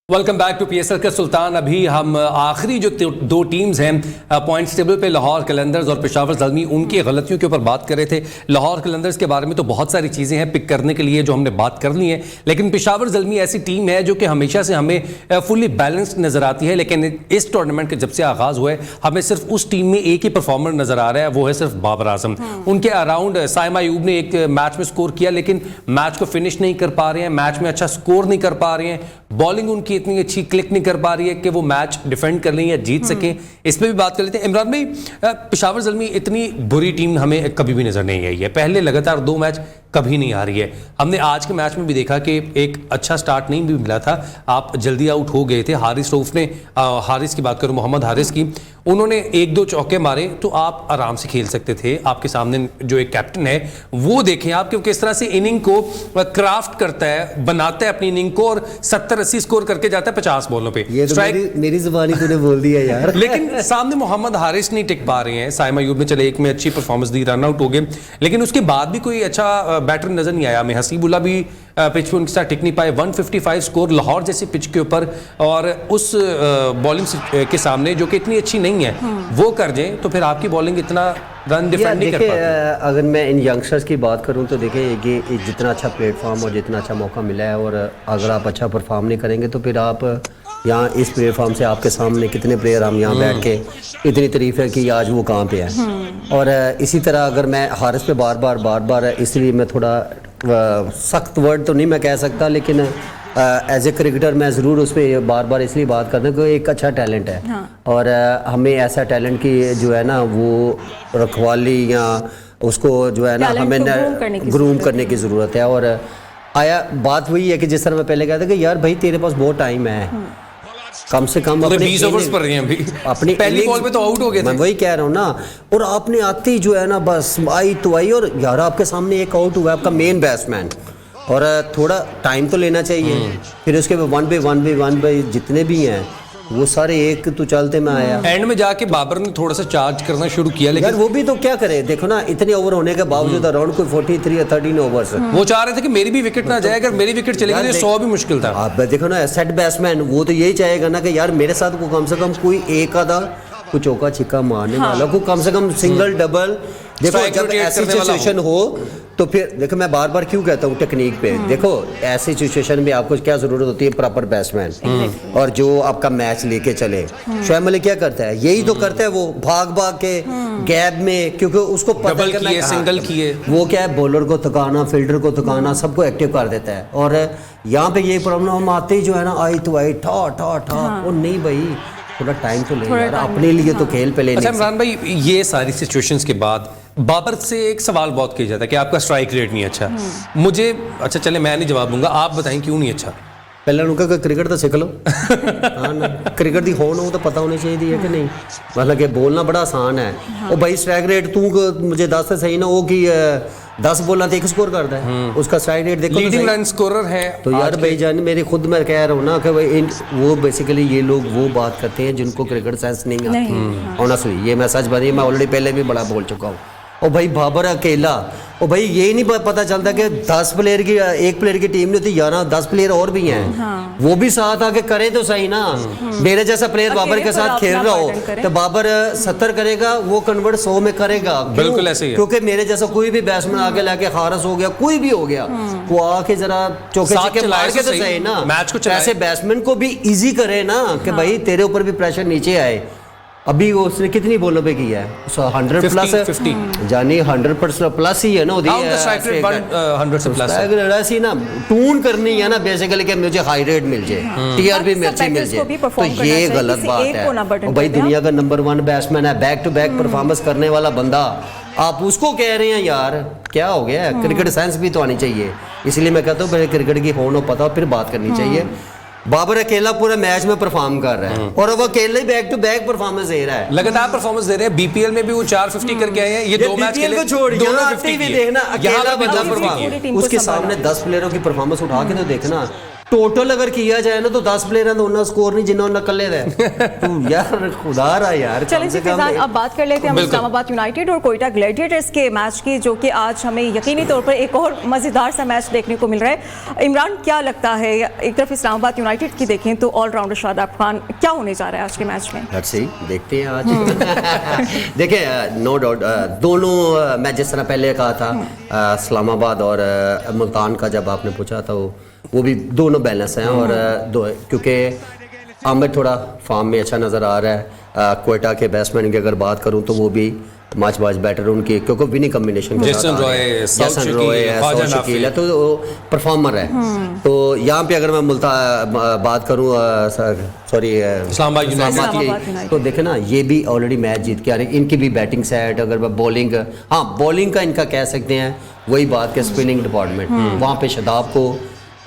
Welcome back to PSL का सुल्तान। अभी हम आखिरी जो 2 टीम्स हैं पॉइंट्स टेबल पे, लाहौर कलंदर्स और पेशावर ज़ल्मी, उनकी गलतियों के ऊपर बात कर रहे थे। लाहौर कलंदर्स के बारे में तो बहुत सारी चीज़ें हैं पिक करने के लिए जो हमने बात कर ली है, लेकिन पेशावर ज़ल्मी ऐसी टीम है जो कि हमेशा से हमें फुली बैलेंस्ड नज़र आती है, लेकिन इस टूर्नामेंट के जब से आगाज़ हुआ है हमें सिर्फ उस टीम में एक ही परफॉर्मर नज़र आ रहा है, वो है सिर्फ बाबर आजम। उनके अराउंड साइमा अयूब ने एक मैच में स्कोर किया लेकिन मैच को फिनिश नहीं कर पा रहे हैं, मैच में अच्छा स्कोर नहीं कर पा रहे हैं, बॉलिंग उनकी इतनी अच्छी क्लिक नहीं कर पा रही है कि वो मैच डिफेंड कर लें या जीत सकें। इस पर भी बात कर लेते हैं। इमरान भाई, पेशावर ज़ल्मी इतनी बुरी टीम हमें कभी भी नजर नहीं आई है, पहले लगातार 2 मैच कभी नहीं आ रही है। हमने आज के मैच में भी देखा कि एक अच्छा स्टार्ट नहीं भी मिला था, आप जल्दी आउट हो गए थे। हारिस रऊफ ने, हारिस की बात करूं, मोहम्मद हारिस की, उन्होंने 1-2 चौके मारे तो आप आराम से खेल सकते थे। आपके सामने जो एक कैप्टन है वो देखें आप कि किस तरह से इनिंग को क्राफ्ट करता है, बनाता है अपनी इनिंग को, और 70-80 स्कोर करके जाता है 50 बॉलों पे। ये तो मेरी जुबानी तूने बोल दिया यार। लेकिन सामने मोहम्मद हारिस नहीं टिक पा रहे हैं। साइमा अयूब ने चले एक में अच्छी परफॉर्मेंस दी, रन आउट हो गए, लेकिन उसके बाद भी कोई अच्छा बैटर नजर नहीं आया हमें। हसीबुल्ला भी पिच पे उनके साथ टिक नहीं पाए। 155 स्कोर लाहौर जैसी पिच के ऊपर और उस बॉलिंग के सामने जो कि इतनी अच्छी नहीं है वो कर जाए तो फिर आपकी बॉलिंग इतना रन डिफेंड नहीं कर पाती। अगर मैं इन यंगस्टर्स की बात करूं तो देखिए ये जितना अच्छा प्लेटफॉर्म और जितना अच्छा मौका मिला है, और अगर आप अच्छा परफॉर्म नहीं करेंगे तो फिर आप यहाँ इस प्लेटफॉर्म से आपके सामने कितने प्लेयर हम यहाँ बैठ के इतनी तारीफ है कि आज वो कहाँ पे है। और इसी तरह अगर मैं हारिस पे बार बार इसलिए मैं थोड़ा सख्त वर्ड तो नहीं मैं कह सकता, लेकिन एज ए क्रिकेटर मैं ज़रूर उस पर बार बार इसलिए बात करता हूँ कि एक अच्छा टैलेंट है। और हमें ऐसा टैलेंट की जो है ना वो रखवाली या उसको जो है ना हमें ग्रूम करने की ज़रूरत है। और बात वही है कि जिस तरह मैं पहले कहता कि यार भाई तेरे पास बहुत टाइम है, कम से कम अपने 20 ओवर्स पर रहे हैं अभी, अपनी पहली बॉल पे तो आउट हो गए थे। मैं वही कह रहा हूँ ना, और आपने आते ही जो है ना बस आई तो आई, और यार आपके सामने एक आउट हुआ है आपका मेन बैट्समैन, और थोड़ा टाइम तो लेना चाहिए। फिर उसके बाद 1 बाय जितने भी हैं वो सारे एक तो चलते में आया। एंड में जाके बाबर ने थोड़ा सा चार्ज करना शुरू किया, लेकिन यार वो भी तो क्या करे, देखो ना इतने ओवर होने के बावजूद अराउंड कोई 43 या 13 ओवर्स वो चाह रहे थे कि मेरी भी विकेट ना जाए, अगर मेरी विकेट चली गई तो 100 भी मुश्किल था। आप देखो ना सेट बैट्समैन वो तो यही चाहेगा ना कि यार मेरे साथ को कम से कम कोई एक आधा कुछ चौका छिक्का मारने वाला को, कम से कम सिंगल डबल। देखो जब ऐसी सिचुएशन हो तो फिर देखो मैं बार बार क्यों कहता हूँ टेक्निक पे, देखो ऐसी सिचुएशन में आपको क्या जरूरत होती है, प्रॉपर बैट्समैन और जो आपका मैच लेके चले। शोएब मलिक क्या करता है, यही तो करता है, वो भाग के गैप में, क्योंकि उसको पता है सिंगल किए वो क्या है, बॉलर को थकाना, फील्डर को थकाना, सबको एक्टिव कर देता है। और यहाँ पे ये प्रॉब्लम हम आते ही जो है ना आई तो आई ठा ठा ठा, और नहीं भाई थोड़ा टाइम तो ले थोड़ा यार, time अपने लिए तो खेल पे ले अच्छा नहीं इमरान भाई, ये सारी सिचुएशंस के बाद बाबर से एक सवाल बहुत किया जाता है कि आपका स्ट्राइक रेट नहीं अच्छा। मुझे अच्छा चले मैं नहीं जवाब दूंगा, आप बताएं क्यों नहीं अच्छा। ਪਹਿਲਾਂ ਨੂੰ ਕਹਾ ਕ੍ਰਿਕਟ ਤਾਂ ਸਿੱਖ ਲਓ ਹਾਂ ਨਾ ਕ੍ਰਿਕਟ ਦੀ ਹੋਣ ਉਹ ਤਾਂ ਪਤਾ ਹੋਣੀ ਚਾਹੀਦੀ ਹੈ ਕਿ ਨਹੀਂ मतलब कि बोलना बड़ा आसान है ਉਹ भाई स्ट्राइक रेट तू मुझे दस तो सही ना वो कि 10 बॉल तो एक स्कोर करता है उसका स्ट्राइक रेट देखो तो लीडिंग सही। रन स्कोरर है तो यार भाई जान मेरे खुद मैं कह रहा हूँ ना कि भाई वो बेसिकली ये लोग वो बात करते हैं जिनको क्रिकेट सेंस नहीं आती ऑनेस्टली, ये मैं सच बताइए, मैं ऑलरेडी पहले भी बड़ा बोल चुका हूँ। और भाई बाबर अकेला, और भाई ये नहीं पता चलता कि 10 प्लेयर की एक प्लेयर की टीम नहीं होती, 11-10 प्लेयर और भी हैं वो भी साथ आके करें तो सही ना। मेरे जैसा प्लेयर बाबर के साथ खेल रहा हो तो बाबर 70 करेगा, वो कन्वर्ट 100 में करेगा। बिल्कुल ऐसे ही है। क्योंकि मेरे जैसा कोई भी बैट्समैन आके लाके हारस हो गया, कोई भी हो गया, वो आके जरा चौके साथ छक्के चलाए मार के तो तो सही ना, मैच को चलाए। ऐसे बैट्समैन को भी इजी करे ना कि भाई तेरे ऊपर भी प्रेशर नीचे आए। अभी वो उसने कितनी बॉलों पे किया है 100 प्लस 50 जानी 100% प्लस ही है ना हाँ, उनका स्ट्राइक रेट 100 से प्लस है। ऐसी ना टून करनी है ना बेसिकली कि मुझे हाई रेट मिल जाए, टीआरपी मिल जाए, तो ये गलत बात है। और भाई दुनिया का नंबर 1 बैट्समैन है, बैक टू बैक परफॉर्मेंस करने वाला बंदा, आप उसको कह रहे हैं यार क्या हो गया। क्रिकेट सेंस भी तो आनी चाहिए, इसलिए मैं कहता हूँ पहले क्रिकेट की होना पता फिर बात करनी चाहिए। बाबर अकेला पूरे मैच में परफॉर्म कर रहा है और वो अकेले ही बैक टू बैक परफॉर्मेंस दे रहा है, लगातार परफॉर्मेंस दे रहे हैं। बीपीएल में भी वो 450 करके आए हैं, ये 2 मैच खेले, को छोड़ दोनों यहाँ 50 भी किए। देखना यहाँ अकेला पे बंदा 10 परफॉर्म, टीम को उसके संभाला। सामने 10 प्लेयरों की परफॉर्मेंस उठा के तो देखना, टोटल अगर किया जाए ना तो 10 प्लेयर हैं तो उन्होंने स्कोर नहीं जिन्होंने कल्ले दे तू यार खुदा रहा यार। चलिए जी फिजान, अब बात कर लेते हैं हम बिल्कुल। इस्लामाबाद यूनाइटेड और कोयटा ग्लैडिएटर्स के मैच की, जो कि आज हमें यकीनी तौर पर एक और मज़ेदार सा मैच देखने को मिल रहा है। इमरान क्या लगता है, एक तरफ इस्लामाबाद यूनाइटेड की देखें तो ऑलराउंडर शादाब खान, क्या होने जा रहा है आज के मैच में? लेट्स सी, देखते हैं आज। देखिए नो डाउट दोनों मैं जिस तरह पहले कहा था इस्लामाबाद और मुल्तान का जब आपने पूछा था वो भी दोनों बैलेंस हैं और क्योंकि आमिर थोड़ा फॉर्म में अच्छा नज़र आ रहा है। कोयटा के बैट्समैन की अगर बात करूं तो वो भी माच बैटर उनकी, क्योंकि विनिंग कॉम्बिनेशन जैसन रॉय, साउथ शकील है तो परफॉर्मर है। तो यहाँ पे अगर मैं बात करूँ सॉरी इस्लामाबाद यूनाइटेड तो देखे ना ये भी ऑलरेडी मैच जीत के आ रहे हैं, इनकी भी बैटिंग सेट, अगर मैं बॉलिंग, हाँ बॉलिंग का इनका कह सकते हैं वही बात के स्पिनिंग डिपार्टमेंट वहाँ पे शादाब को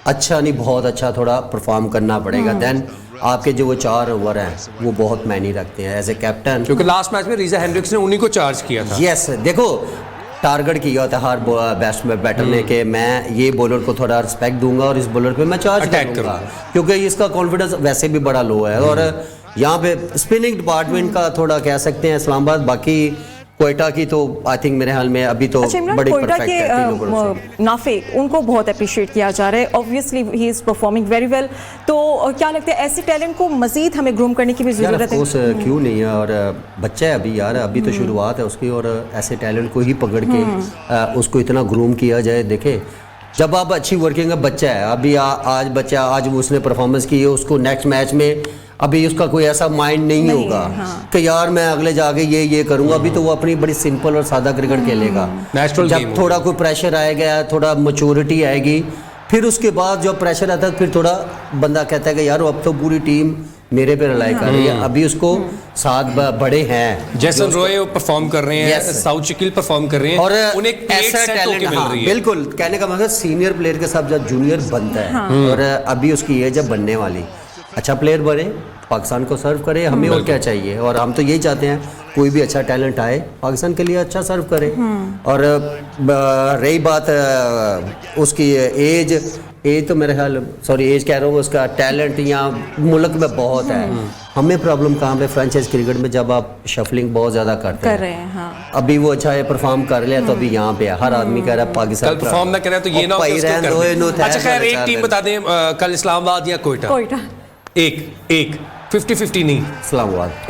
अच्छा नहीं बहुत अच्छा थोड़ा परफॉर्म करना पड़ेगा। देन आपके जो वो 4 ओवर हैं वो बहुत मायने रखते हैं एज ए कैप्टन, क्योंकि लास्ट मैच में रीजा हेंड्रिक्स ने उन्हीं को चार्ज किया था। यस देखो टारगेट किया होता है हर बैटर ने कि मैं ये बॉलर को थोड़ा रिस्पेक्ट दूंगा और इस बॉलर पे मैं चार्ज करूंगा, क्योंकि इसका कॉन्फिडेंस वैसे भी बड़ा लो है। और यहाँ पे स्पिनिंग डिपार्टमेंट का थोड़ा कह सकते हैं इस्लामाबाद, बाकी कोयटा की तो आई थिंक मेरे हाल में अभी तो अच्छा इमरान, बड़ी कोयटा परफेक्ट है तीनों तरफ से। के नाफे, उनको बहुत अप्रिशिएट किया जा रहा है, obviously he is performing very well, तो क्या लगता है ऐसे टैलेंट को मजीद हमें ग्रूम करने की भी यार जरूरत है? क्यों नहीं है, और बच्चा है अभी यार, अभी तो शुरुआत है उसकी, और ऐसे टैलेंट को ही पकड़ के उसको इतना ग्रूम किया जाए। देखे जब आप अच्छी वर्किंग का बच्चा है, अभी आज बच्चा आज उसने परफॉर्मेंस की है, उसको नेक्स्ट मैच में अभी उसका कोई ऐसा माइंड नहीं होगा कि यार मैं अगले जाके ये करूंगा। अभी तो वो अपनी बड़ी सिंपल और सादा क्रिकेट खेलेगा। जब थोड़ा कोई प्रेशर आएगा, थोड़ा मैच्योरिटी आएगी, फिर उसके बाद जो प्रेशर आता है फिर थोड़ा बंदा कहता है कि यार अब तो पूरी टीम मेरे पे रिलाई कर रही है। अभी उसको 7 बड़े हैं, जैसन रॉय परफॉर्म कर रहे हैं, साउथ शकील परफॉर्म कर रहे हैं, और उन्हें ऐसा टैलेंट मिल रही है। बिल्कुल, कहने का मतलब सीनियर प्लेयर के साथ जब जूनियर बनता है और अभी उसकी एज है बनने वाली, अच्छा प्लेयर बने, पाकिस्तान को सर्व करे, हमें और क्या चाहिए। और हम तो यही चाहते हैं कोई भी अच्छा टैलेंट आए पाकिस्तान के लिए अच्छा सर्व करे। और रही बात उसकी एज तो मेरे ख्याल एज कह रहा हूँ, उसका टैलेंट यहाँ मुल्क में बहुत है। हमें प्रॉब्लम कहाँ पे फ्रेंचाइज क्रिकेट में जब आप शफलिंग बहुत ज़्यादा कर रहे हैं। हाँ। अभी वो अच्छा है परफॉर्म कर लिया तो अभी यहाँ पे हर आदमी कह रहा है पाकिस्तान कल परफॉर्म ना करे तो ये ना हो कि उसको कर दें। अच्छा खैर एक टीम बता दें, कल इस्लामाबाद या कोयटा? एक 50-50 नहीं,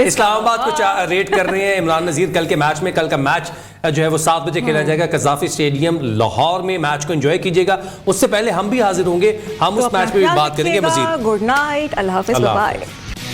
इस्लामाबाद को रेट कर रहे हैं इमरान नज़ीर कल के मैच में। कल का मैच जो है वो 7 बजे खेला जाएगा कज़ाफ़ी स्टेडियम लाहौर में। मैच को एंजॉय कीजिएगा, उससे पहले हम भी हाजिर होंगे, हम उस मैच पे भी बात करेंगे मजीद। गुड नाइट, अल्लाह हाफ़िज़, बाय।